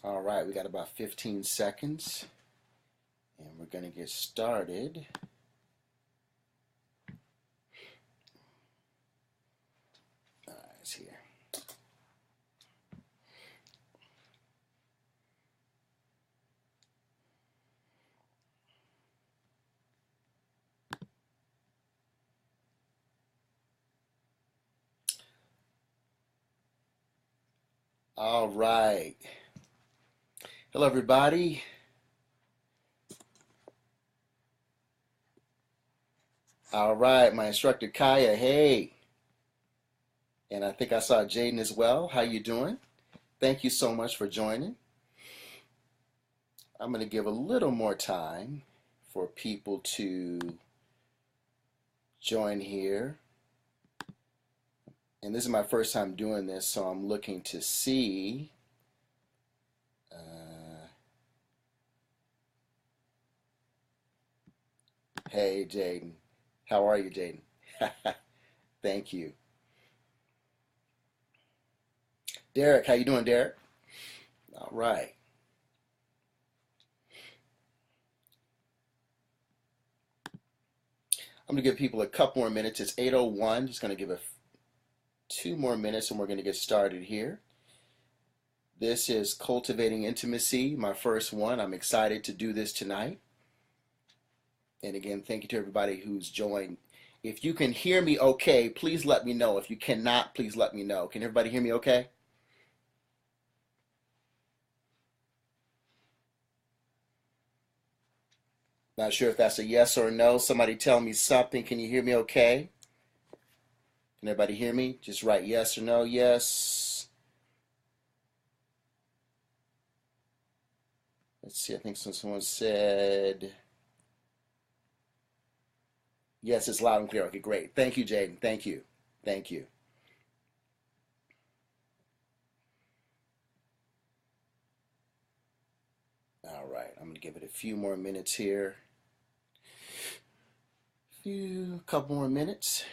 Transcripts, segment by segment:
All right, we got about 15 seconds and we're going to get started. All right, it's here. All right. Hello, everybody. All right, my instructor Kaya, hey. And I think I saw Jaden as well. How you doing? Thank you so much for joining. I'm going to give a little more time for people to join here. And this is my first time doing this, so I'm looking to see. Hey, Jaden. How are you, Jaden? Thank you. Derek, how you doing, Derek? All right. I'm going to give people a couple more minutes. It's 8:01. Just going to give it 2 more minutes and we're going to get started here. This is Cultivating Intimacy, my first one. I'm excited to do this tonight. And again, thank you to everybody who's joined. If you can hear me okay, please let me know. If you cannot, please let me know. Can everybody hear me okay? Not sure if that's a yes or a no. Somebody tell me something. Can you hear me okay? Can everybody hear me? Just write yes or no. Yes. Let's see. I think someone said yes, it's loud and clear. Okay, great. Thank you, Jaden. Thank you. Thank you. All right. I'm going to give it a few more minutes here. Couple more minutes.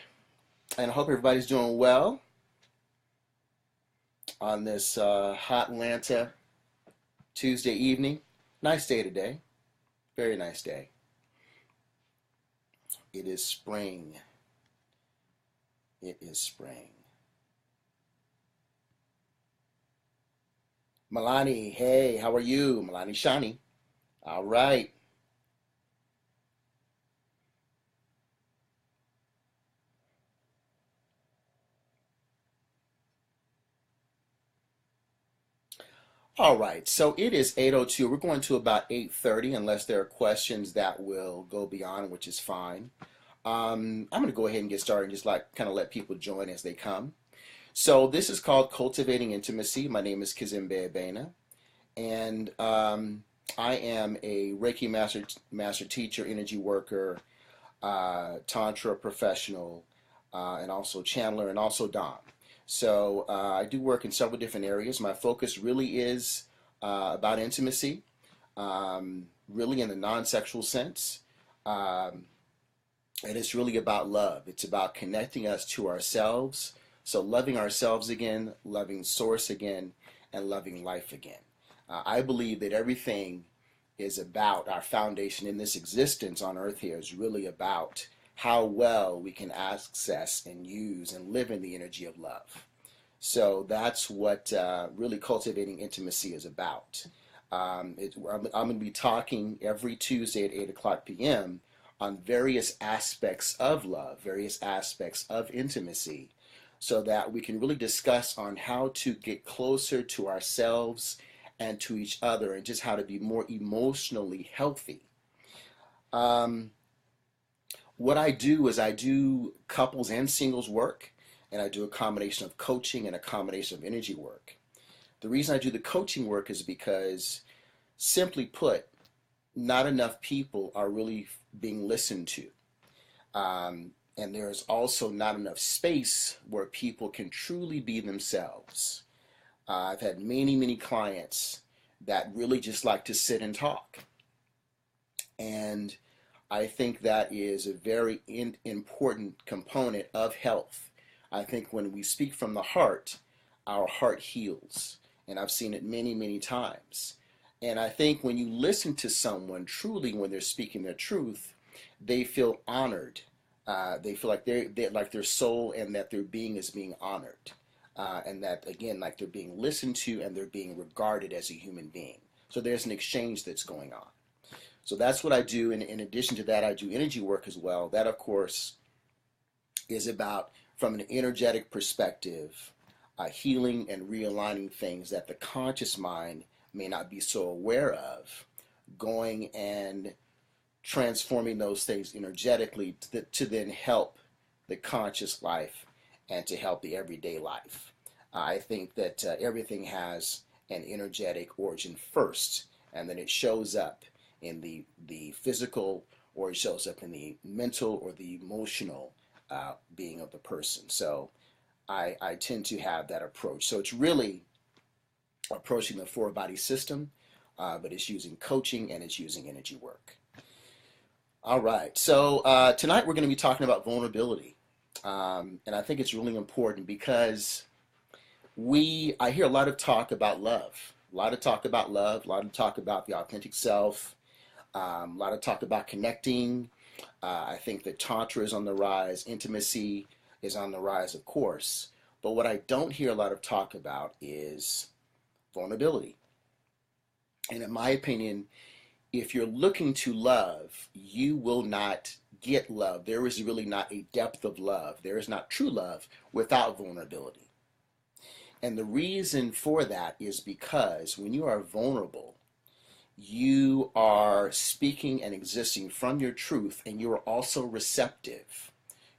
And I hope everybody's doing well on this hot Atlanta Tuesday evening. Nice day today. Very nice day. It is spring. It is spring. Milani, hey, how are you? Milani Shani. All right. All right, so it is 8:02. We're going to about 8:30 unless there are questions that will go beyond, which is fine. I'm going to go ahead and get started and just like kind of let people join as they come. So this is called Cultivating Intimacy. My name is Kizimbe Abena, and I am a Reiki master teacher, energy worker, Tantra professional, and also channeler, and also Dom. So I do work in several different areas. My focus really is about intimacy, really in the non-sexual sense. Um, and it's really about love. It's about connecting us to ourselves. So loving ourselves again, loving source again, and loving life again. I believe that everything is about our foundation in this existence on earth here is really about how well we can access and use and live in the energy of love. So that's what really cultivating intimacy is about. I'm going to be talking every Tuesday at 8 o'clock p.m. on various aspects of love, various aspects of intimacy, so that we can really discuss on how to get closer to ourselves and to each other and just how to be more emotionally healthy. Um, what I do is I do couples and singles work, and I do a combination of coaching and a combination of energy work. The reason I do the coaching work is because, simply put, not enough people are really being listened to. And there's also not enough space where people can truly be themselves. I've had many, many clients that really just like to sit and talk. And I think that is a very important component of health. I think when we speak from the heart, our heart heals. and I've seen it many, many times. And I think when you listen to someone truly, when they're speaking their truth, they feel honored. They feel like they're like their soul and that their being is being honored, and that again, like they're being listened to and they're being regarded as a human being. So there's an exchange that's going on. So that's what I do. And in addition to that, I do energy work as well. That, of course, is about, from an energetic perspective, healing and realigning things that the conscious mind may not be so aware of, going and transforming those things energetically to then help the conscious life and to help the everyday life. I think that everything has an energetic origin first, and then it shows up in the physical, or it shows up in the mental or the emotional being of the person. So I tend to have that approach. So it's really approaching the four body system, but it's using coaching and it's using energy work. All right, so tonight we're going to be talking about vulnerability. And I think it's really important because I hear a lot of talk about love, a lot of talk about love, a lot of talk about the authentic self, a lot of talk about connecting. I think that Tantra is on the rise, intimacy is on the rise, of course. But what I don't hear a lot of talk about is vulnerability. And in my opinion, if you're looking to love, you will not get love. There is really not a depth of love. There is not true love without vulnerability. And the reason for that is because when you are vulnerable, you are speaking and existing from your truth, and you are also receptive.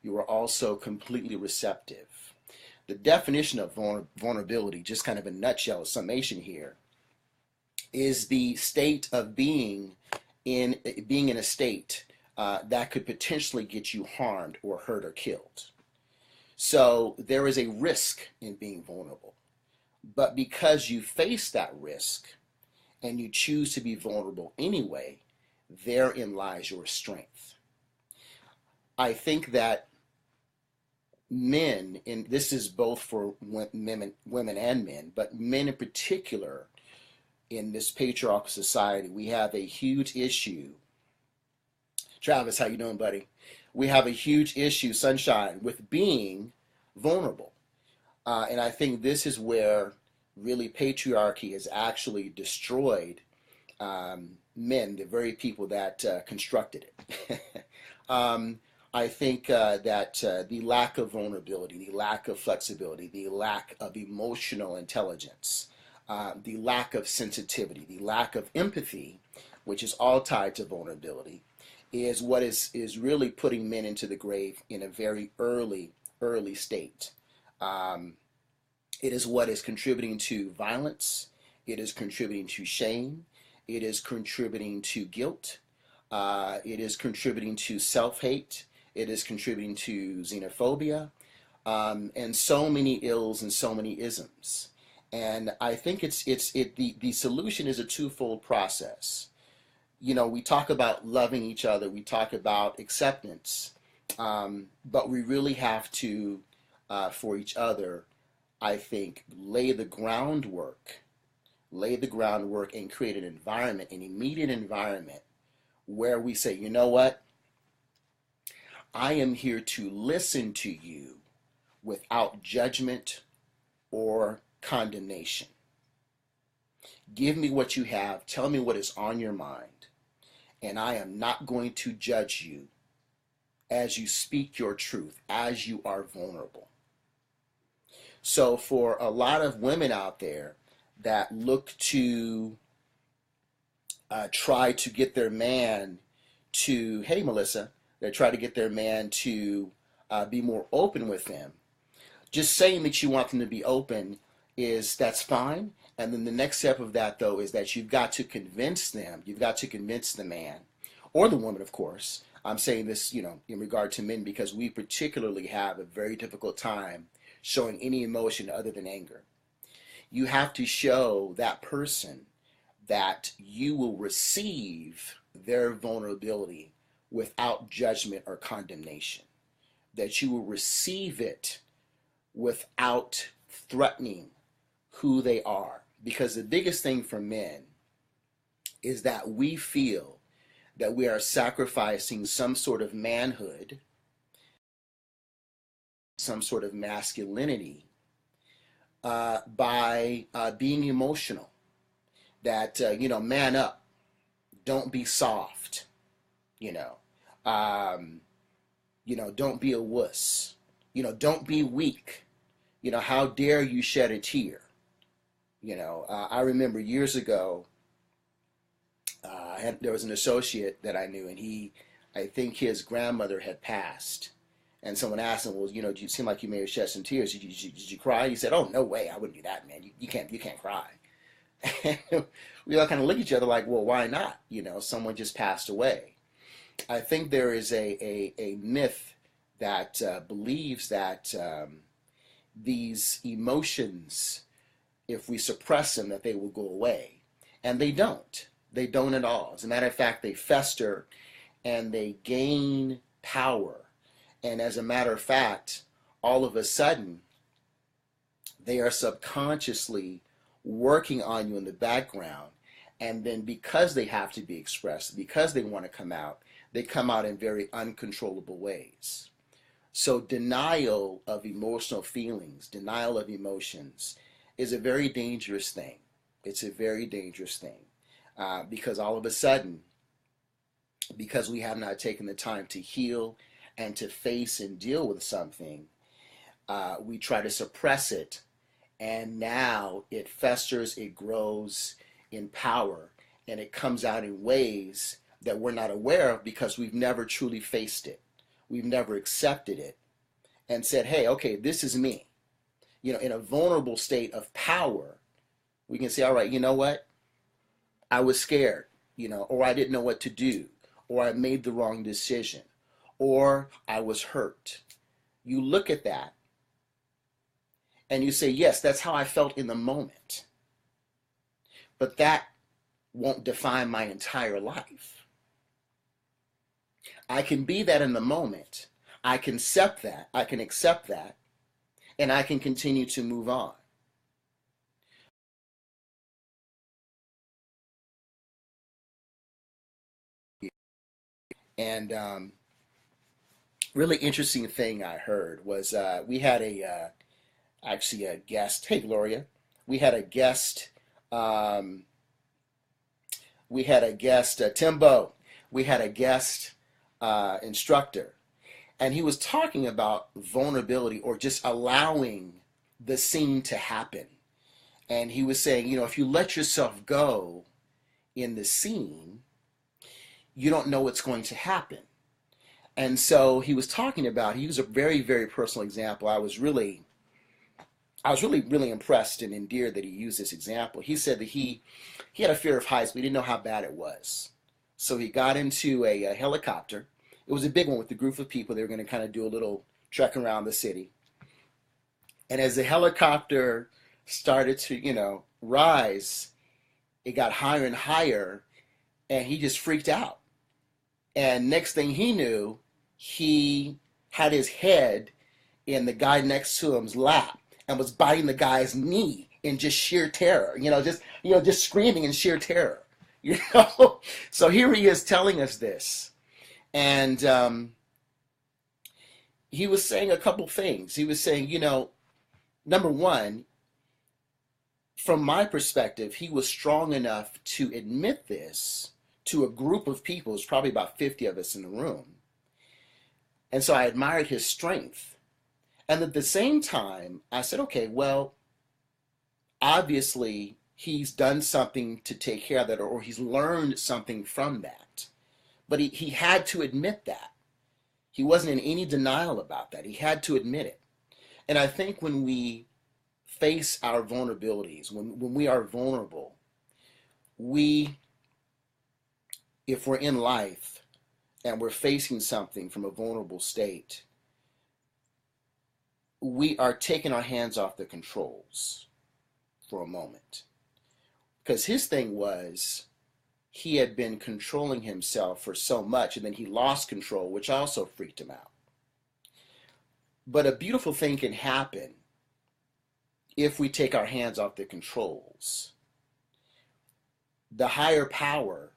You are also completely receptive. The definition of vulnerability, just kind of a nutshell, a summation here, is the state of being in a state that could potentially get you harmed or hurt or killed. So there is a risk in being vulnerable. But because you face that risk and you choose to be vulnerable anyway, therein lies your strength. I think that men, and this is both for women and men, but men in particular, in this patriarchal society, we have a huge issue. Travis, how you doing, buddy? We have a huge issue, sunshine, with being vulnerable. And I think this is where really patriarchy has actually destroyed men, the very people that constructed it. I think that the lack of vulnerability, the lack of flexibility, the lack of emotional intelligence, the lack of sensitivity, the lack of empathy, which is all tied to vulnerability, is what is really putting men into the grave in a very early state. It is what is contributing to violence. It is contributing to shame. It is contributing to guilt. It is contributing to self-hate. It is contributing to xenophobia, and so many ills and so many isms. And I think the solution is a twofold process. You know, we talk about loving each other, we talk about acceptance, but we really have to, for each other, I think, lay the groundwork and create an environment, an immediate environment where we say, you know what? I am here to listen to you without judgment or condemnation. Give me what you have. Tell me what is on your mind. And I am not going to judge you as you speak your truth, as you are vulnerable. So for a lot of women out there that look to try to get their man to, hey Melissa, they try to get their man to be more open with them. Just saying that you want them to be open that's fine. And then the next step of that, though, is that you've got to convince them. You've got to convince the man or the woman, of course. I'm saying this, you know, in regard to men because we particularly have a very difficult time showing any emotion other than anger. You have to show that person that you will receive their vulnerability without judgment or condemnation, that you will receive it without threatening who they are, Because the biggest thing for men is that we feel that we are sacrificing some sort of manhood, some sort of masculinity by being emotional. That, man up, don't be soft, you know, um, don't be a wuss, don't be weak, how dare you shed a tear. I remember years ago, there was an associate that I knew, and I think his grandmother had passed. And someone asked him, well, you seem like you may have shed some tears. Did you cry? He said, oh, no way. I wouldn't do that, man. You can't cry. And we all kind of look at each other like, well, why not? Someone just passed away. I think there is a myth that believes that these emotions, if we suppress them, that they will go away. And they don't. They don't at all. As a matter of fact, they fester and they gain power. And as a matter of fact, all of a sudden, they are subconsciously working on you in the background. And then because they have to be expressed, because they want to come out, they come out in very uncontrollable ways. So denial of emotional feelings, denial of emotions is a very dangerous thing. It's a very dangerous thing because all of a sudden, because we have not taken the time to heal and to face and deal with something, we try to suppress it, and now it festers, it grows in power, and it comes out in ways that we're not aware of because we've never truly faced it. We've never accepted it and said, hey, okay, this is me. In a vulnerable state of power, we can say, all right, you know what? I was scared, or I didn't know what to do, or I made the wrong decision, or I was hurt. You look at that and you say, yes, that's how I felt in the moment. But that won't define my entire life. I can be that in the moment. I can accept that. And I can continue to move on. And really interesting thing I heard was we had actually a guest. Hey, Gloria. We had a guest. Um, Timbo. We had a guest instructor, and he was talking about vulnerability or just allowing the scene to happen. And he was saying, if you let yourself go in the scene, you don't know what's going to happen. And so he was talking about, he used a very, very personal example. I was really, really impressed and endeared that he used this example. He said that he had a fear of heights, but he didn't know how bad it was. So he got into a helicopter. It was a big one with a group of people. They were going to kind of do a little trek around the city. And as the helicopter started to, rise, it got higher and higher, and he just freaked out. And next thing he knew, he had his head in the guy next to him's lap and was biting the guy's knee in just sheer terror, just screaming in sheer terror, So here he is telling us this. And he was saying a couple things. He was saying, number one, from my perspective, he was strong enough to admit this to a group of people. There's probably about 50 of us in the room. And so I admired his strength. And at the same time, I said, okay, well, obviously he's done something to take care of that, or he's learned something from that. But he had to admit that. He wasn't in any denial about that. He had to admit it. And I think when we face our vulnerabilities, when we are vulnerable, if we're in life and we're facing something from a vulnerable state, we are taking our hands off the controls for a moment. Because his thing was, he had been controlling himself for so much, and then he lost control, which also freaked him out. But a beautiful thing can happen if we take our hands off the controls, the higher power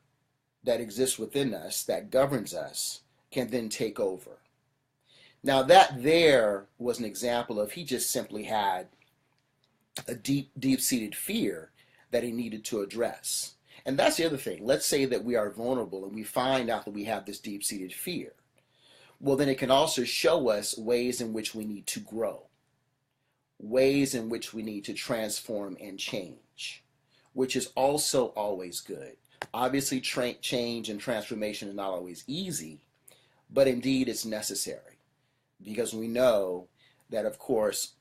that exists within us, that governs us, can then take over. Now, that there was an example of he just simply had a deep-seated fear that he needed to address. And that's the other thing. Let's say that we are vulnerable and we find out that we have this deep-seated fear. Well, then it can also show us ways in which we need to grow, ways in which we need to transform and change, which is also always good. Obviously, change and transformation is not always easy, but indeed it's necessary, because we know that, of course,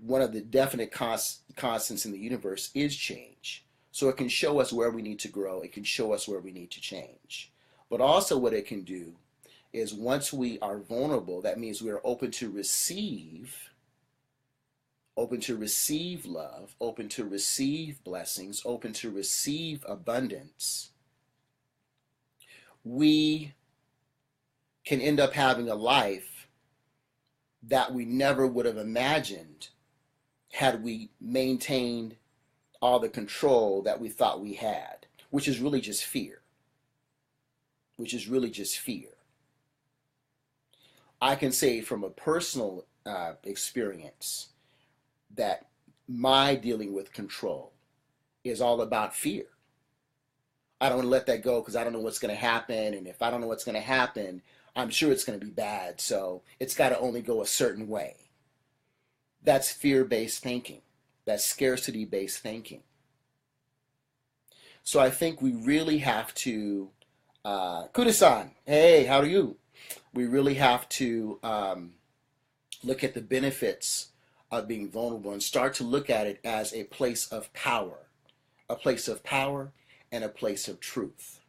one of the definite constants in the universe is change. So it can show us where we need to grow. It can show us where we need to change. But also what it can do is, once we are vulnerable, that means we are open to receive love, open to receive blessings, open to receive abundance. We can end up having a life that we never would have imagined had we maintained all the control that we thought we had, which is really just fear. I can say from a personal experience that my dealing with control is all about fear. I don't want to let that go because I don't know what's going to happen. And if I don't know what's going to happen, I'm sure it's going to be bad. So it's got to only go a certain way. That's fear-based thinking. That's scarcity-based thinking. So I think we really have to, Kuda-san, hey, how are you? We really have to look at the benefits of being vulnerable and start to look at it as a place of power and a place of truth.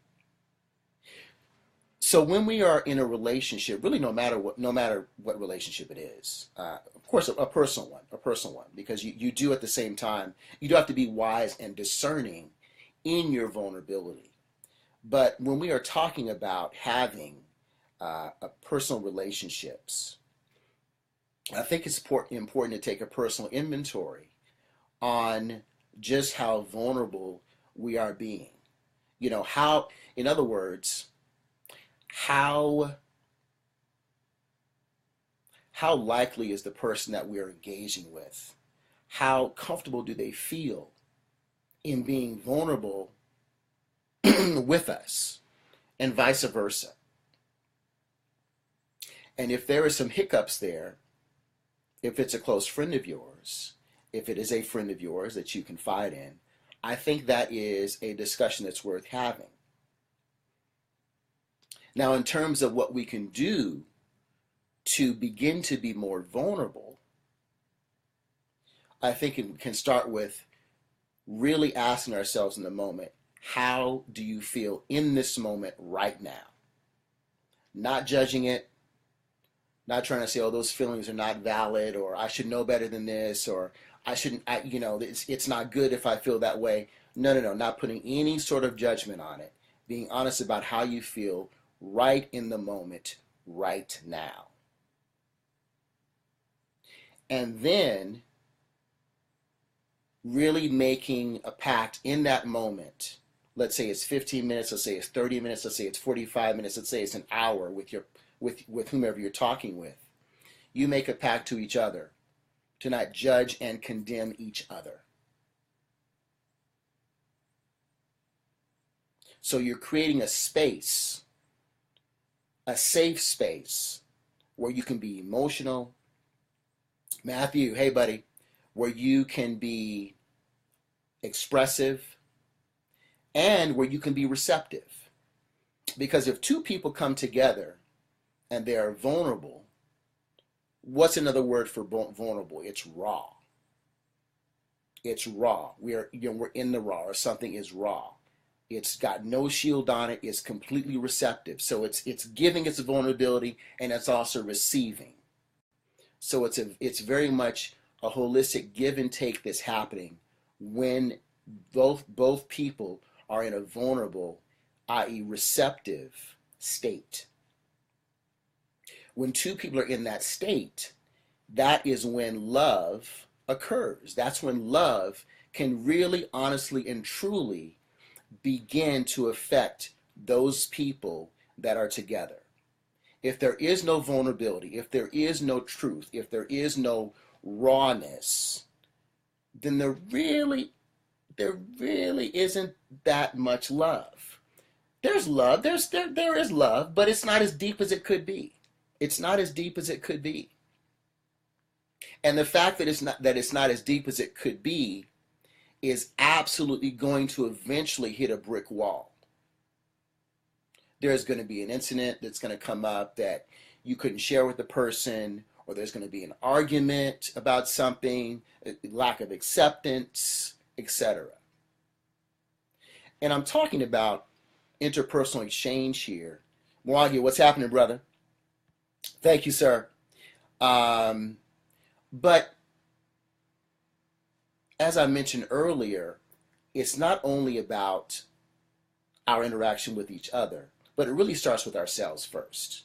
So when we are in a relationship, really no matter what relationship it is, of course a personal one, because you do at the same time, you do have to be wise and discerning in your vulnerability. But when we are talking about having personal relationships, I think it's important to take a personal inventory on just how vulnerable we are being. You know, how, in other words, how likely is the person that we are engaging with? How comfortable do they feel in being vulnerable with us, and vice versa? And if there are some hiccups there, if it's a close friend of yours, if it is a friend of yours that you confide in, I think that is a discussion that's worth having. Now, in terms of what we can do to begin to be more vulnerable, I think it can start with really asking ourselves in the moment, how do you feel in this moment right now? Not judging it, not trying to say, oh, those feelings are not valid, or I should know better than this, or I shouldn't, it's not good if I feel that way. No, not putting any sort of judgment on it. Being honest about how you feel right in the moment, right now. And then really making a pact in that moment. Let's say it's 15 minutes, let's say it's 30 minutes, let's say it's 45 minutes, let's say it's an hour with whomever you're talking with. You make a pact to each other to not judge and condemn each other. So you're creating a space, a safe space, where you can be emotional. Matthew, hey buddy, where you can be expressive and where you can be receptive. Because if two people come together and they are vulnerable, what's another word for vulnerable? It's raw. It's raw. We're in the raw, or something is raw. It's got no shield on it. It's completely receptive. So it's giving its vulnerability, and it's also receiving. So it's very much a holistic give and take that's happening when both people are in a vulnerable, i.e. receptive state. When two people are in that state, that is when love occurs. That's when love can really, honestly, and truly begin to affect those people that are together. If there is no vulnerability, if there is no truth, if there is no rawness, then there really isn't that much love. There's love, there is love, but it's not as deep as it could be. It's not as deep as it could be. And the fact that it's not as deep as it could be is absolutely going to eventually hit a brick wall. There's going to be an incident that's going to come up that you couldn't share with the person, or there's going to be an argument about something, lack of acceptance, etc. And I'm talking about interpersonal exchange here. Mwagi, what's happening, brother? Thank you, sir. But as I mentioned earlier, it's not only about our interaction with each other, but it really starts with ourselves first.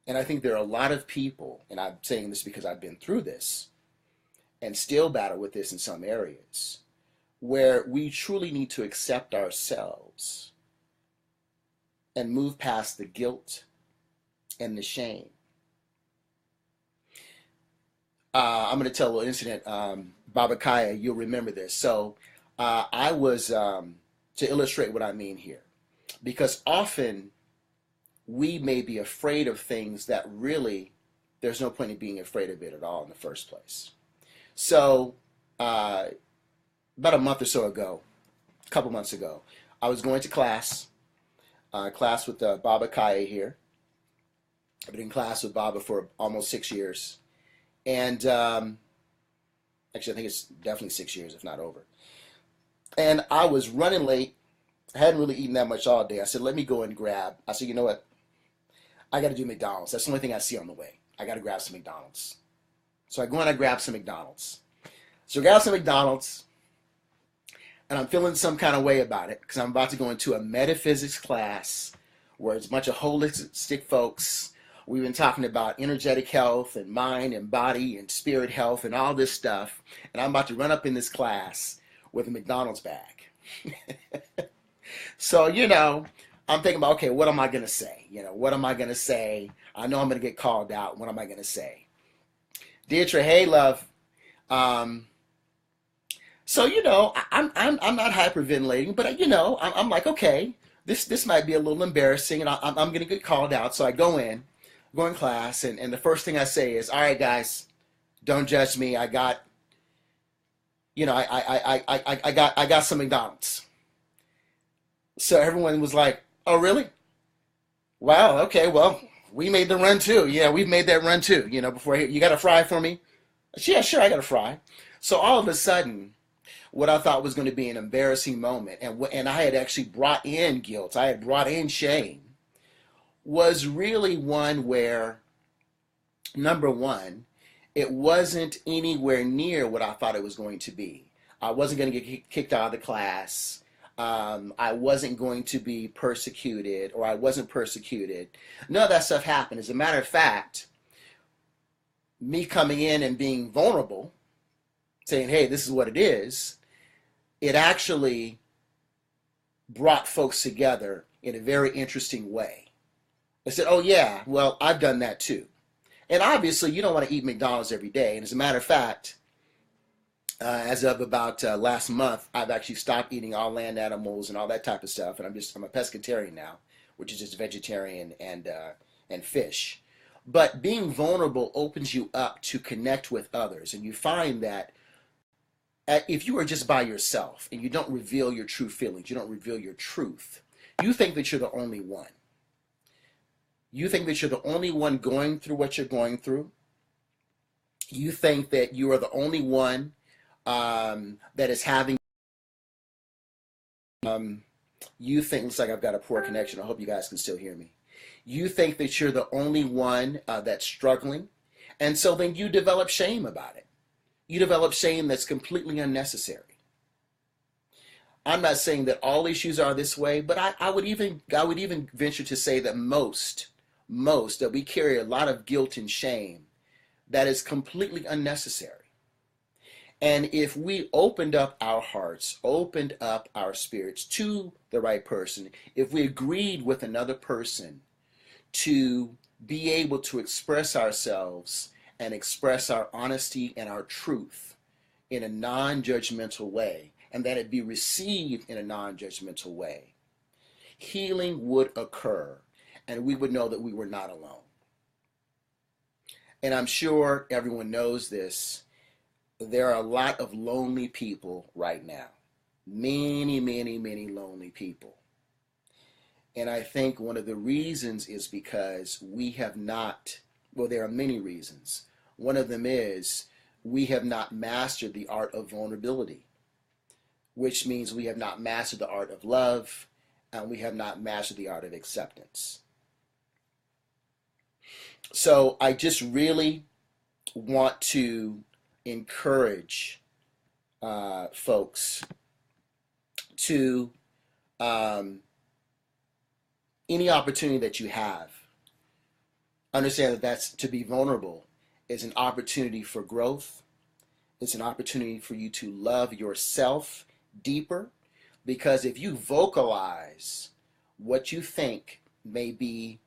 And I think there are a lot of people, and I'm saying this because I've been through this and still battle with this in some areas, where we truly need to accept ourselves and move past the guilt and the shame. I'm going to tell a little incident. Baba Kaya, you'll remember this. So I was, to illustrate what I mean here, because often we may be afraid of things that really there's no point in being afraid of it at all in the first place. So about a month or so ago, a couple months ago, I was going to class with Baba Kaya here. I've been in class with Baba for almost 6 years. And actually, I think it's definitely 6 years, if not over. And I was running late. I hadn't really eaten that much all day. I said, let me go and grab. I said, you know what? I got to do McDonald's. That's the only thing I see on the way. I got to grab some McDonald's. So I go and I grab some McDonald's. So I grab some McDonald's, and I'm feeling some kind of way about it because I'm about to go into a metaphysics class where it's a bunch of holistic folks. We've been talking about energetic health and mind and body and spirit health and all this stuff. And I'm about to run up in this class with a McDonald's bag. So, I'm thinking about, okay, what am I going to say? What am I going to say? I know I'm going to get called out. What am I going to say? Deidre, hey, love. So, I'm not hyperventilating, but, I'm like, okay, this might be a little embarrassing, and I'm going to get called out. So I go in class, and the first thing I say is, all right, guys, don't judge me. I got, I got some McDonald's. So everyone was like, oh, really? Wow, okay, well, we made the run too. Yeah, we've made that run too. Before, you got a fry for me? Yeah, sure, I got a fry. So all of a sudden, what I thought was going to be an embarrassing moment, and I had actually brought in guilt, I had brought in shame, was really one where, number one, it wasn't anywhere near what I thought it was going to be. I wasn't going to get kicked out of the class. I wasn't going to be persecuted, or I wasn't persecuted. None of that stuff happened. As a matter of fact, me coming in and being vulnerable, saying, hey, this is what it is, it actually brought folks together in a very interesting way. I said, oh yeah, well, I've done that too. And obviously, you don't want to eat McDonald's every day. And as a matter of fact, as of about last month, I've actually stopped eating all land animals and all that type of stuff. And I'm a pescatarian now, which is just vegetarian and fish. But being vulnerable opens you up to connect with others. And you find that if you are just by yourself and you don't reveal your true feelings, you don't reveal your truth, you think that you're the only one. You think that you're the only one going through what you're going through. You think that you are the only one that is having, you think, looks like I've got a poor connection. I hope you guys can still hear me. You think that you're the only one that's struggling. And so then you develop shame about it. You develop shame that's completely unnecessary. I'm not saying that all issues are this way, but I would even venture to say that most that we carry a lot of guilt and shame that is completely unnecessary. And if we opened up our hearts, opened up our spirits to the right person, if we agreed with another person to be able to express ourselves and express our honesty and our truth in a non-judgmental way, and that it be received in a non-judgmental way, healing would occur, and we would know that we were not alone. And I'm sure everyone knows this. There are a lot of lonely people right now. Many, many, many lonely people. And I think one of the reasons is because we have not, well, there are many reasons. One of them is we have not mastered the art of vulnerability, which means we have not mastered the art of love, and we have not mastered the art of acceptance. So I just really want to encourage folks to any opportunity that you have, understand that that's to be vulnerable is an opportunity for growth. It's an opportunity for you to love yourself deeper, because if you vocalize what you think may be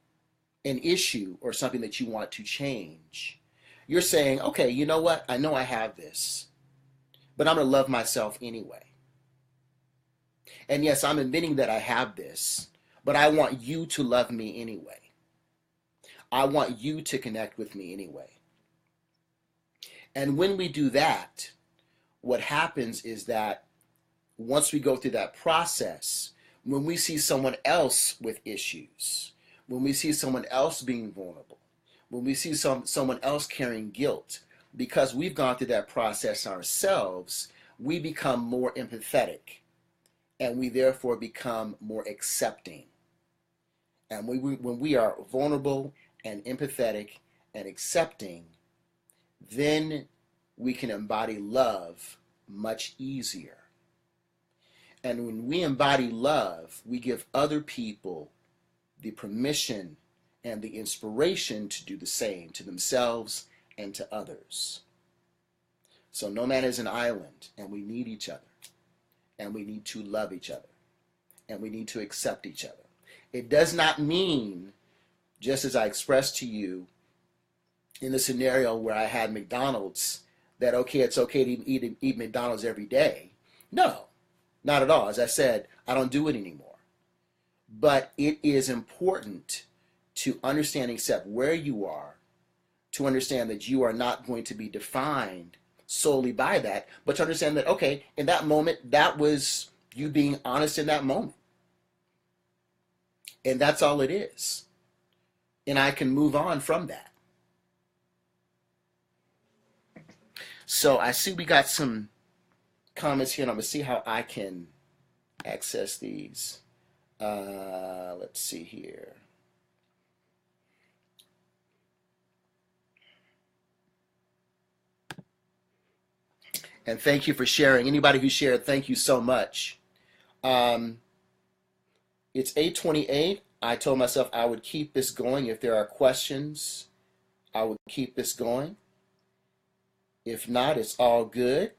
an issue or something that you want to change, you're saying, okay, you know what? I know I have this, but I'm going to love myself anyway. And yes, I'm admitting that I have this, but I want you to love me anyway. I want you to connect with me anyway. And when we do that, what happens is that once we go through that process, when we see someone else with issues, when we see someone else being vulnerable, when we see someone else carrying guilt, because we've gone through that process ourselves, we become more empathetic, and we therefore become more accepting. And when we are vulnerable and empathetic and accepting, then we can embody love much easier. And when we embody love, we give other people the permission and the inspiration to do the same to themselves and to others. So no man is an island, and we need each other, and we need to love each other, and we need to accept each other. It does not mean, just as I expressed to you in the scenario where I had McDonald's, that okay, it's okay to eat McDonald's every day. No, not at all. As I said, I don't do it anymore. But it is important to understand and accept where you are, to understand that you are not going to be defined solely by that, but to understand that, okay, in that moment, that was you being honest in that moment. And that's all it is. And I can move on from that. So I see we got some comments here, and I'm going to see how I can access these. Let's see here. And thank you for sharing. Anybody who shared, thank you so much. It's 8:28. I told myself I would keep this going. If there are questions, I would keep this going. If not, it's all good.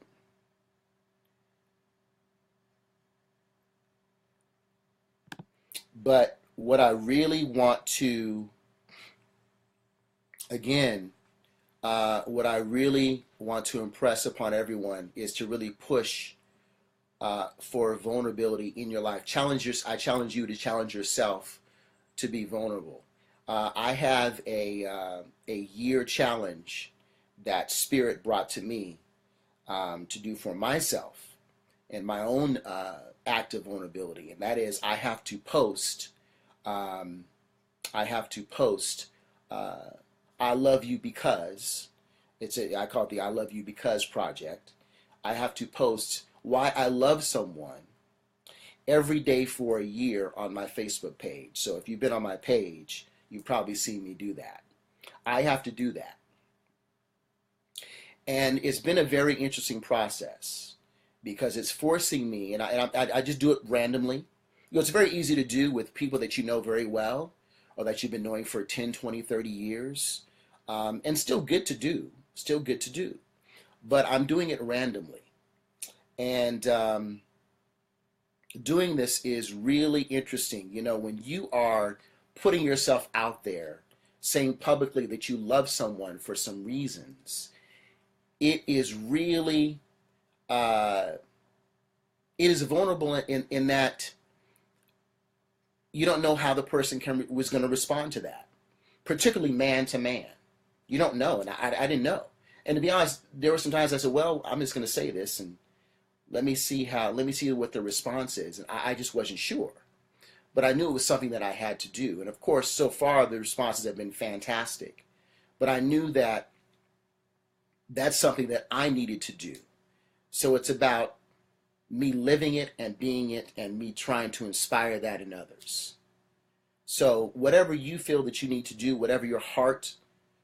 But what I really want to, again, what I really want to impress upon everyone is to really push for vulnerability in your life. I challenge you to challenge yourself to be vulnerable. I have a year challenge that Spirit brought to me to do for myself and my own act of vulnerability, and that is I have to post. I love you because I call it the I love you because project. I have to post why I love someone every day for a year on my Facebook page. So if you've been on my page, you've probably seen me do that. I have to do that. And it's been a very interesting process because it's forcing me, and I just do it randomly. You know, it's very easy to do with people that you know very well or that you've been knowing for 10, 20, 30 years. And still good to do. but I'm doing it randomly. And doing this is really interesting. You know, when you are putting yourself out there, saying publicly that you love someone for some reasons, it is really, uh, it is vulnerable in that you don't know how the person was going to respond to that, particularly man to man. You don't know, and I didn't know. And to be honest, there were some times I said, "Well, I'm just going to say this, and let me see what the response is." And I just wasn't sure, but I knew it was something that I had to do. And of course, so far the responses have been fantastic. But I knew that that's something that I needed to do. So it's about me living it and being it, and me trying to inspire that in others. So whatever you feel that you need to do, however your heart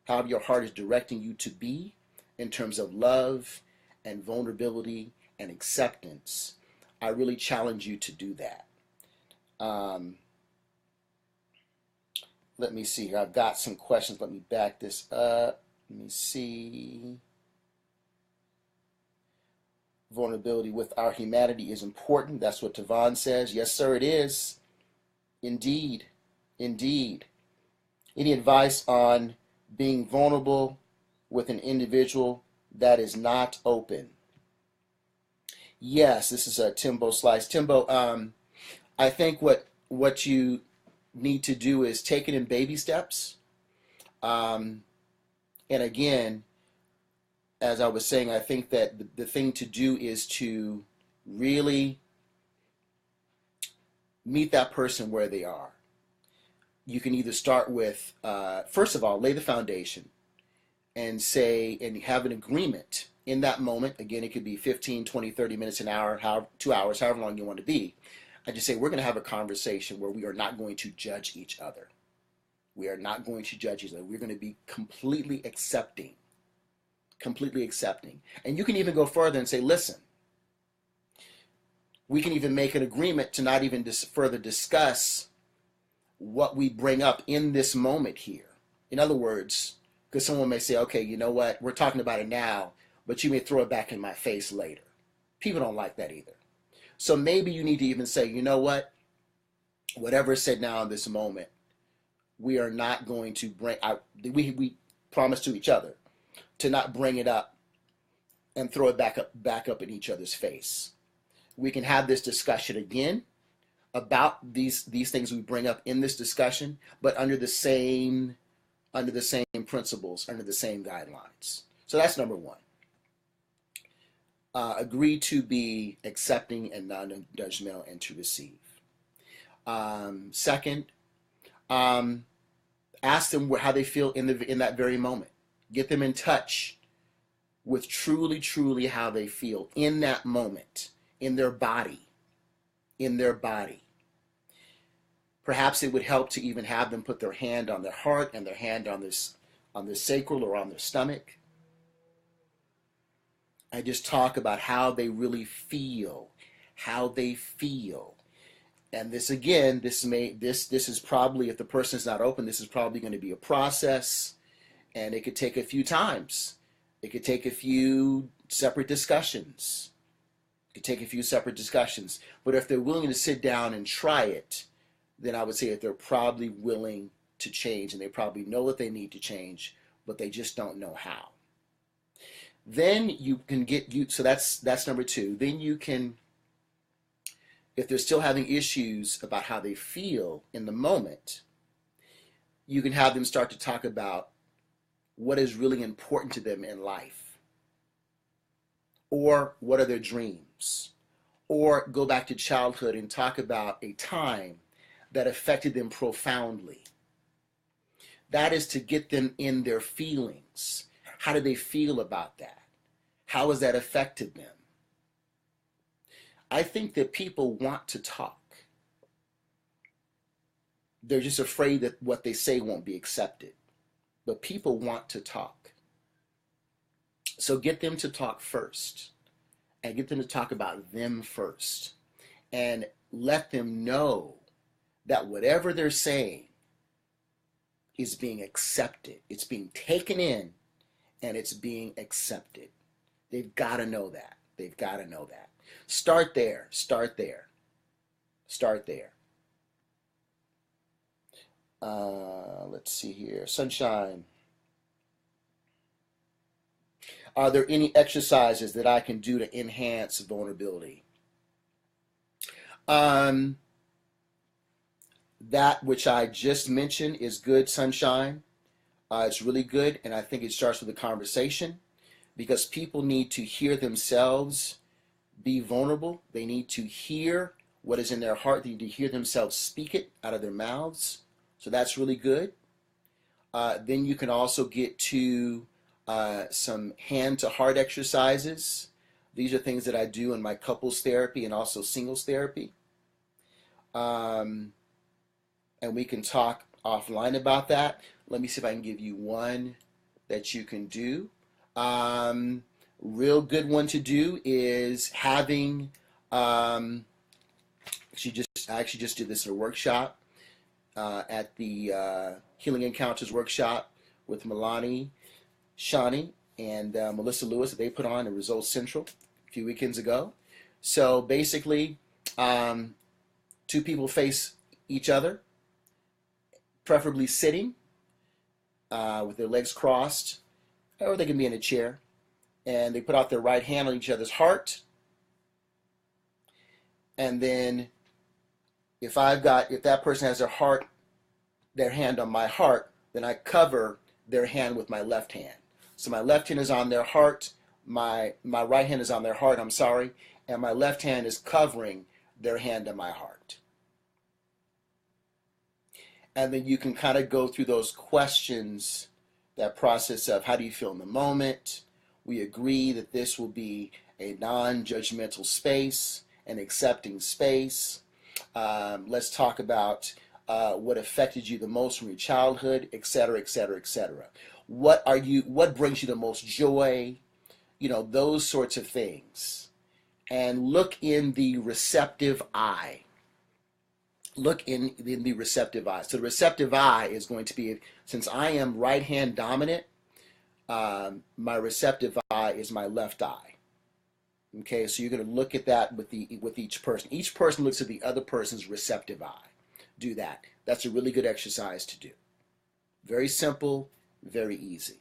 is directing you to be in terms of love and vulnerability and acceptance, I really challenge you to do that. Um, Let me see here. I've got some questions. Let me back this up. Let me see. Vulnerability with our humanity is important. That's what Tavon says. Yes, sir, it is. Indeed. Indeed. Any advice on being vulnerable with an individual that is not open? Yes, this is a Timbo Slice. Timbo, I think what you need to do is take it in baby steps. Um, and again, as I was saying, I think that the thing to do is to really meet that person where they are. You can either start with, first of all, lay the foundation and say, and have an agreement in that moment. Again, it could be 15, 20, 30 minutes, an hour, 2 hours, however long you want to be. I just say, we're going to have a conversation where we are not going to judge each other. We are not going to judge each other. We're going to be completely accepting. Completely accepting. And you can even go further and say, listen, we can even make an agreement to not even further discuss what we bring up in this moment here. In other words, because someone may say, okay, you know what, we're talking about it now, but you may throw it back in my face later. People don't like that either. So maybe you need to even say, you know what, whatever is said now in this moment, we are not going to bring out, we promise to each other to not bring it up and throw it back up in each other's face. We can have this discussion again about these things we bring up in this discussion, but under the same principles, under the same guidelines. So that's number one. Agree to be accepting and non-judgmental and to receive. Second, ask them how they feel in that very moment. Get them in touch with truly how they feel in that moment, in their body, in their body. Perhaps it would help to even have them put their hand on their heart and their hand on their sacral or on their stomach. I just talk about how they really feel, how they feel. And this again, this is probably, if the person's not open, this is probably going to be a process, and it could take a few times. It could take a few separate discussions. It could take a few separate discussions. But if they're willing to sit down and try it, then I would say that they're probably willing to change, and they probably know that they need to change, but they just don't know how. Then you can so that's number two. Then you can, if they're still having issues about how they feel in the moment, you can have them start to talk about what is really important to them in life, or what are their dreams, or go back to childhood and talk about a time that affected them profoundly. That is to get them in their feelings. How do they feel about that? How has that affected them? I think that people want to talk. They're just afraid that what they say won't be accepted. But people want to talk. So get them to talk first, and get them to talk about them first, and let them know that whatever they're saying is being accepted. It's being taken in, and it's being accepted. They've got to know that. They've got to know that. Start there. Start there. Start there. Let's see here. Sunshine. Are there any exercises that I can do to enhance vulnerability? Um, that which I just mentioned is good, Sunshine. It's really good, and I think it starts with a conversation because people need to hear themselves be vulnerable. They need to hear what is in their heart. They need to hear themselves speak it out of their mouths. So that's really good. Then you can also get to some hand to heart exercises. These are things that I do in my couples therapy and also singles therapy. And we can talk offline about that. Let me see if I can give you one that you can do. Real good one to do is having, I actually just did this in a workshop at the Healing Encounters workshop with Milani, Shani, and Melissa Lewis that they put on at Results Central a few weekends ago. So basically, two people face each other, preferably sitting with their legs crossed, or they can be in a chair, and they put out their right hand on each other's heart, and then if that person has their hand on my heart, then I cover their hand with my left hand. So my left hand is on their heart, my right hand is on their heart, I'm sorry, and my left hand is covering their hand on my heart. And then you can kind of go through those questions, that process of how do you feel in the moment. We agree that this will be a non-judgmental space, an accepting space. Let's talk about what affected you the most from your childhood, etc., etc., etc. What brings you the most joy? Those sorts of things. And look in the receptive eye. Look in the receptive eye. So the receptive eye is going to be, since I am right hand dominant, my receptive eye is my left eye. Okay, so you're going to look at that with each person. Each person looks at the other person's receptive eye. Do that. That's a really good exercise to do. Very simple, very easy.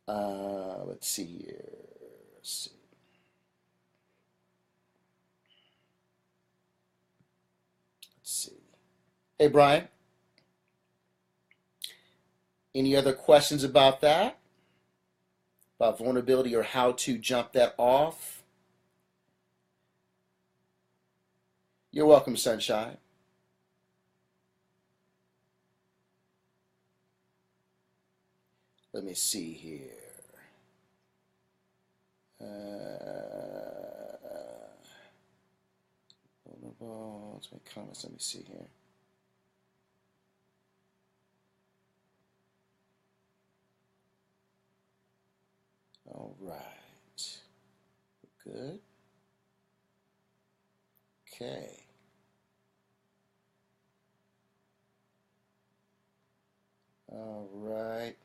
Let's see here. Let's see. Let's see. Hey, Brian. Any other questions about that? About vulnerability or how to jump that off? You're welcome, Sunshine. Let me see here. Let's make comments. Let me see here. All right. Good. Okay. All right.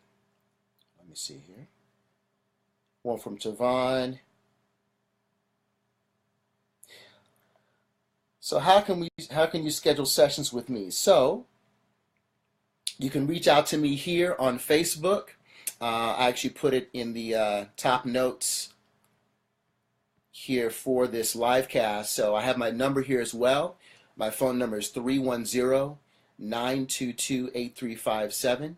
Let me see here. One from Tavon. So how can you schedule sessions with me? So you can reach out to me here on Facebook. I actually put it in the top notes here for this live cast. So I have my number here as well. My phone number is 310-922-8357.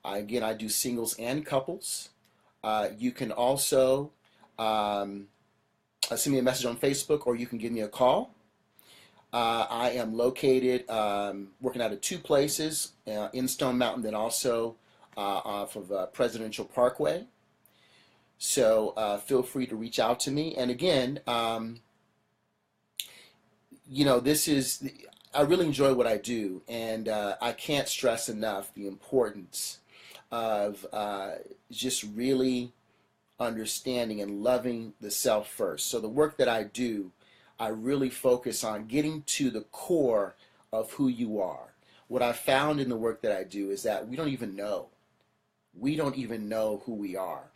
Again, I do singles and couples. You can also send me a message on Facebook, or you can give me a call. I am located working out of two places, in Stone Mountain, then also off of Presidential Parkway. So feel free to reach out to me. And again, I really enjoy what I do, and I can't stress enough the importance of just really understanding and loving the self first. So the work that I do, I really focus on getting to the core of who you are. What I found in the work that I do is that we don't even know We don't even know who we are.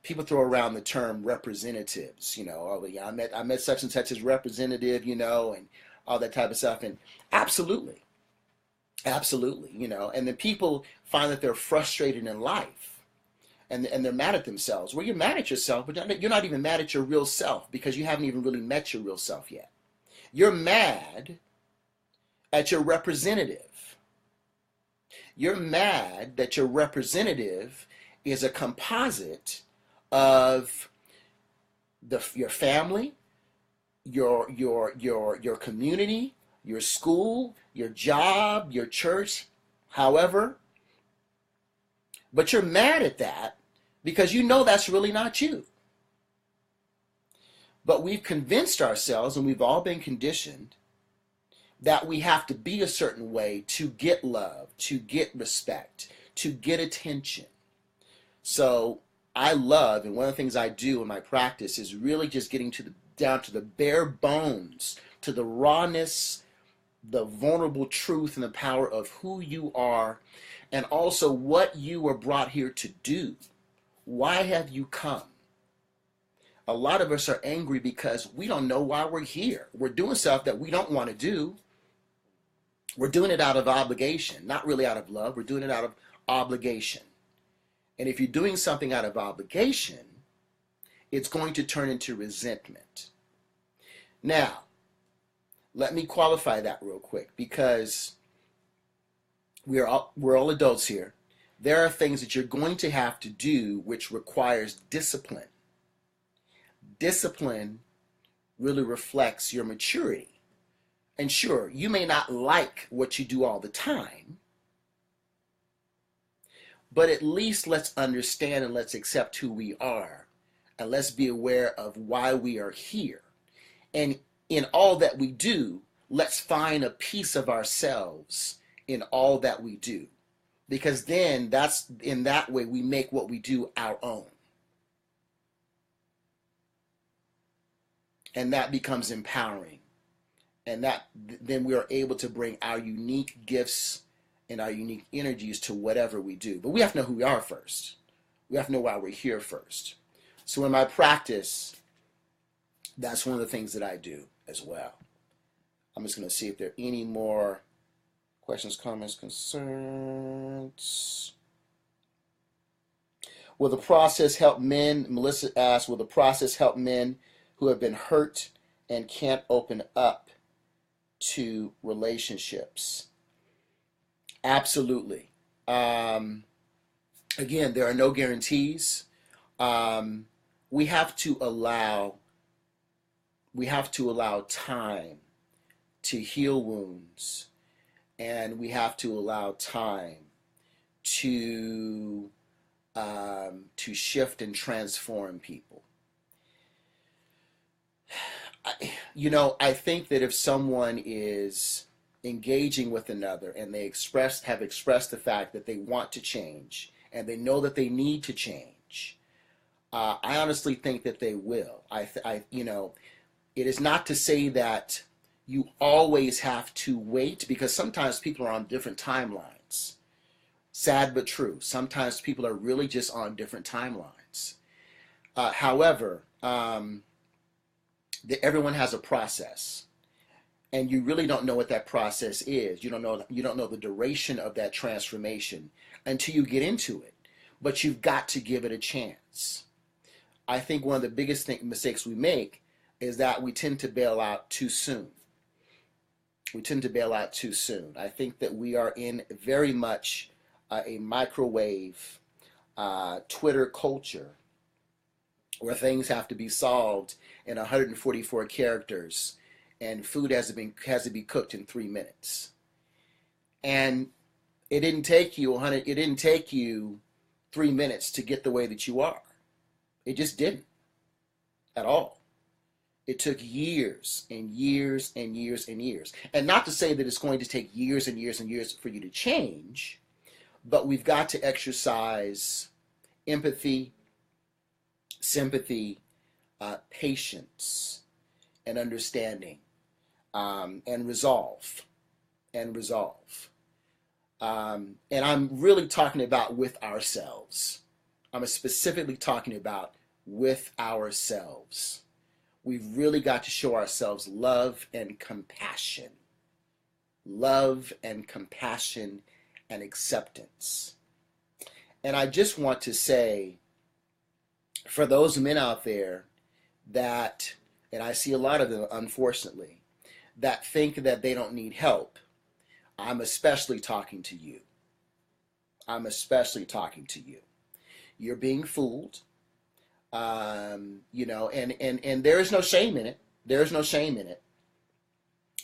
People throw around the term representatives, oh yeah, I met such and such as representative, and all that type of stuff. And absolutely, absolutely, and then people find that they're frustrated in life, and they're mad at themselves. Well, you're mad at yourself, but you're not even mad at your real self, because you haven't even really met your real self yet. You're mad at your representative. You're mad that your representative is a composite of your family, your community, your school, your job, your church, however. But you're mad at that because you know that's really not you. But we've convinced ourselves, and we've all been conditioned, that we have to be a certain way to get love, to get respect, to get attention. So I love, and one of the things I do in my practice is really just getting down to the bare bones, to the rawness, the vulnerable truth and the power of who you are, and also what you were brought here to do. Why have you come? A lot of us are angry because we don't know why we're here. We're doing stuff that we don't want to do. We're doing it out of obligation, not really out of love. We're doing it out of obligation. And if you're doing something out of obligation, it's going to turn into resentment. Now, let me qualify that real quick, because we're all adults here. There are things that you're going to have to do which requires discipline. Discipline really reflects your maturity. And sure, you may not like what you do all the time, but at least let's understand and let's accept who we are, and let's be aware of why we are here. And in all that we do, let's find a piece of ourselves in all that we do, because then that's in that way we make what we do our own, and that becomes empowering, and that then we are able to bring our unique gifts and our unique energies to whatever we do. But we have to know who we are first. We have to know why we're here first. So in my practice, that's one of the things that I do as well. I'm just going to see if there are any more questions, comments, concerns. Will the process help men? Melissa asks, will the process help men who have been hurt and can't open up to relationships? Absolutely. Again, there are no guarantees. We have to allow time to heal wounds, and we have to allow time to shift and transform people. I think that if someone is engaging with another and they have expressed the fact that they want to change and they know that they need to change, I honestly think that they will. It is not to say that you always have to wait, because sometimes people are on different timelines. Sad but true. Sometimes people are really just on different timelines. However, everyone has a process, and you really don't know what that process is. You don't know the duration of that transformation until you get into it. But you've got to give it a chance. I think one of the biggest mistakes we make is that we tend to bail out too soon. I think that we are in very much a microwave Twitter culture, where things have to be solved in 144 characters, and food has to be cooked in 3 minutes. And it didn't take you 3 minutes to get the way that you are. It just didn't at all. It took years and years and years and years. And not to say that it's going to take years and years and years for you to change, but we've got to exercise empathy, sympathy, patience, and understanding, and resolve. And I'm really talking about with ourselves. I'm specifically talking about with ourselves. We've really got to show ourselves love and compassion. Love and compassion and acceptance. And I just want to say, for those men out there that, and I see a lot of them, unfortunately, that think that they don't need help, I'm especially talking to you. I'm especially talking to you. You're being fooled. And there is no shame in it. There is no shame in it.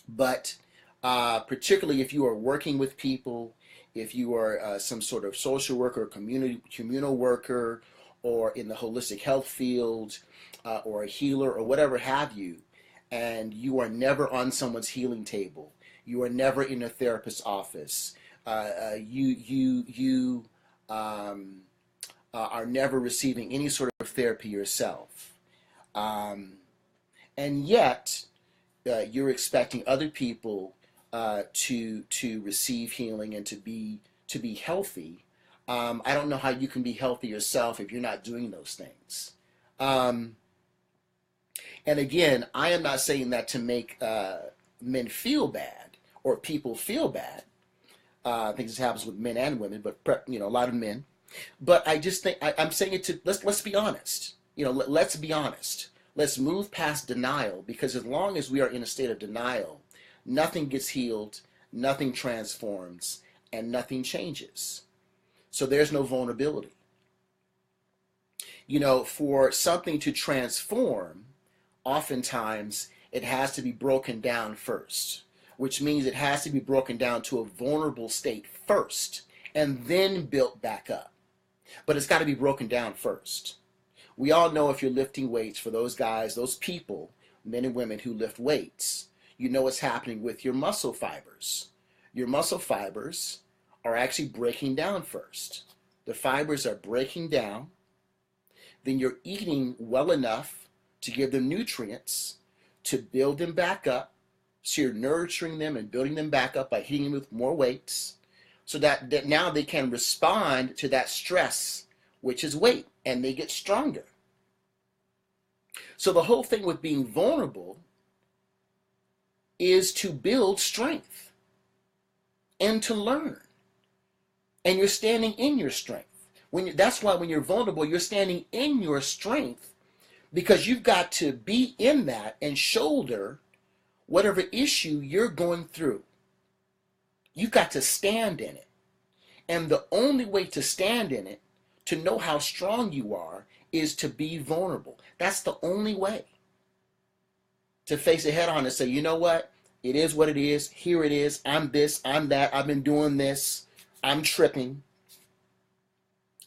But particularly if you are working with people, if you are some sort of social worker, communal worker, or in the holistic health field, or a healer, or whatever have you, and you are never on someone's healing table, you are never in a therapist's office, you are never receiving any sort of therapy yourself, um, and yet you're expecting other people to receive healing and to be healthy. I don't know how you can be healthy yourself if you're not doing those things. Um, and again, I am not saying that to make men feel bad or people feel bad. I think this happens with men and women, but a lot of men. But I just think I'm saying it to let's be honest. Let's be honest. Let's move past denial, because as long as we are in a state of denial, nothing gets healed, nothing transforms, and nothing changes. So there's no vulnerability. For something to transform, oftentimes it has to be broken down first, which means it has to be broken down to a vulnerable state first and then built back up. But it's got to be broken down first. We all know, if you're lifting weights, for those guys, those people, men and women who lift weights, you know what's happening with your muscle fibers. Your muscle fibers are actually breaking down first. The fibers are breaking down, then you're eating well enough to give them nutrients to build them back up. So you're nurturing them and building them back up by hitting them with more weights, so that now they can respond to that stress, which is weight, and they get stronger. So the whole thing with being vulnerable is to build strength and to learn. And you're standing in your strength. That's why when you're vulnerable, you're standing in your strength, because you've got to be in that and shoulder whatever issue you're going through. You've got to stand in it. And the only way to stand in it, to know how strong you are, is to be vulnerable. That's the only way. To face it head on and say, you know what? It is what it is. Here it is. I'm this, I'm that. I've been doing this. I'm tripping.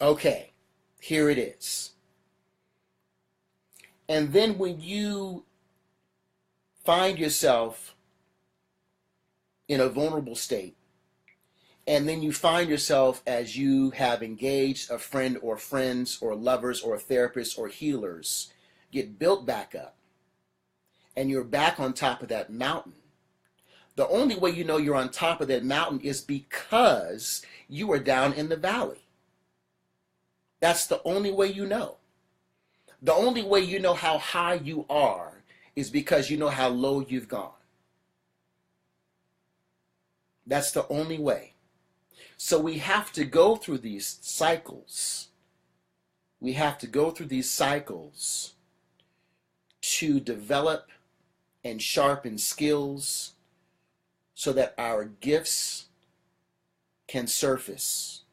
Okay, here it is. And then when you find yourself in a vulnerable state, and then you find yourself, as you have engaged a friend or friends or lovers or therapists or healers, get built back up, and you're back on top of that mountain. The only way you know you're on top of that mountain is because you are down in the valley. That's the only way you know. The only way you know how high you are is because you know how low you've gone. That's the only way. So we have to go through these cycles. We have to go through these cycles to develop and sharpen skills so that our gifts can surface,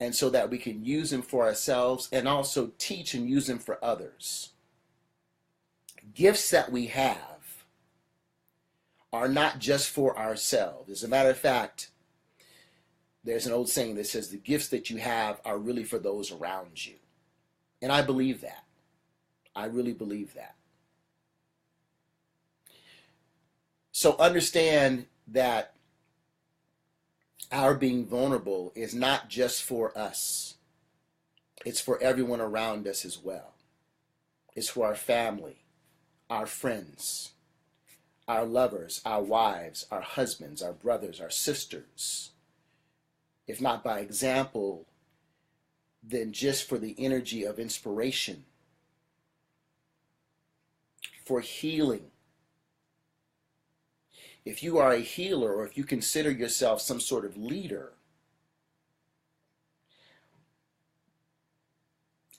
and so that we can use them for ourselves and also teach and use them for others. Gifts that we have are not just for ourselves. As a matter of fact, there's an old saying that says the gifts that you have are really for those around you. And I believe that. I really believe that. So understand that our being vulnerable is not just for us. It's for everyone around us as well. It's for our family, our friends, our lovers, our wives, our husbands, our brothers, our sisters. if not by example, then just for the energy of inspiration, for healing. If you are a healer or if you consider yourself some sort of leader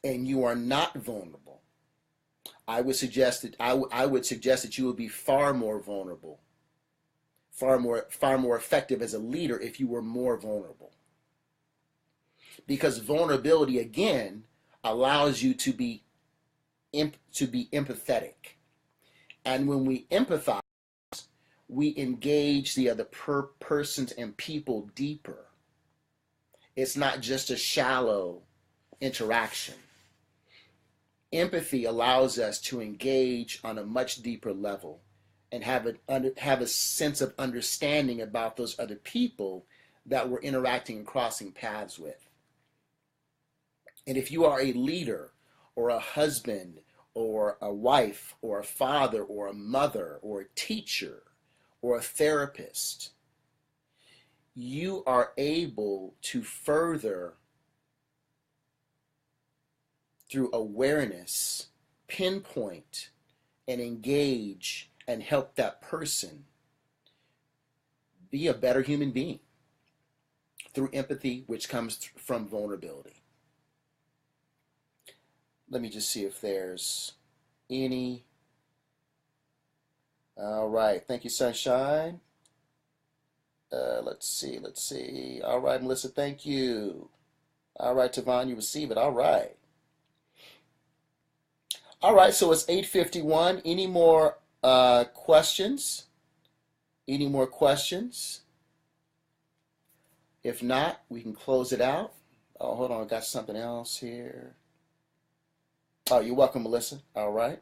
and you are not vulnerable, I would suggest that you would be far more vulnerable, far more effective as a leader if you were more vulnerable. Because vulnerability again allows you to be empathetic. And when we empathize, we engage the other persons and people deeper. It's not just a shallow interaction. Empathy allows us to engage on a much deeper level and have a sense of understanding about those other people that we're interacting and crossing paths with. And if you are a leader or a husband or a wife or a father or a mother or a teacher or a therapist, you are able to further, through awareness, pinpoint and engage and help that person be a better human being through empathy, which comes from vulnerability. Let me just see if there's any. All right. Thank you, Sunshine. Let's see. All right, Melissa, thank you. All right, Tavon, you receive it. All right. All right, so it's 8:51. Any more questions? Any more questions? If not, we can close it out. Oh, hold on, I got something else here. Oh, you're welcome, Melissa. All right.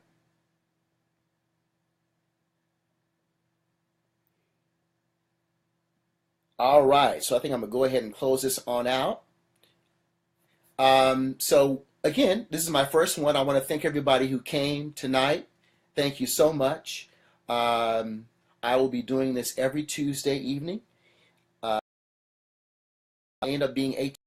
All right, so I think I'm gonna go ahead and close this on out. So again, this is my first one. I want to thank everybody who came tonight. Thank you so much. Um, I will be doing this every Tuesday evening. I end up being 8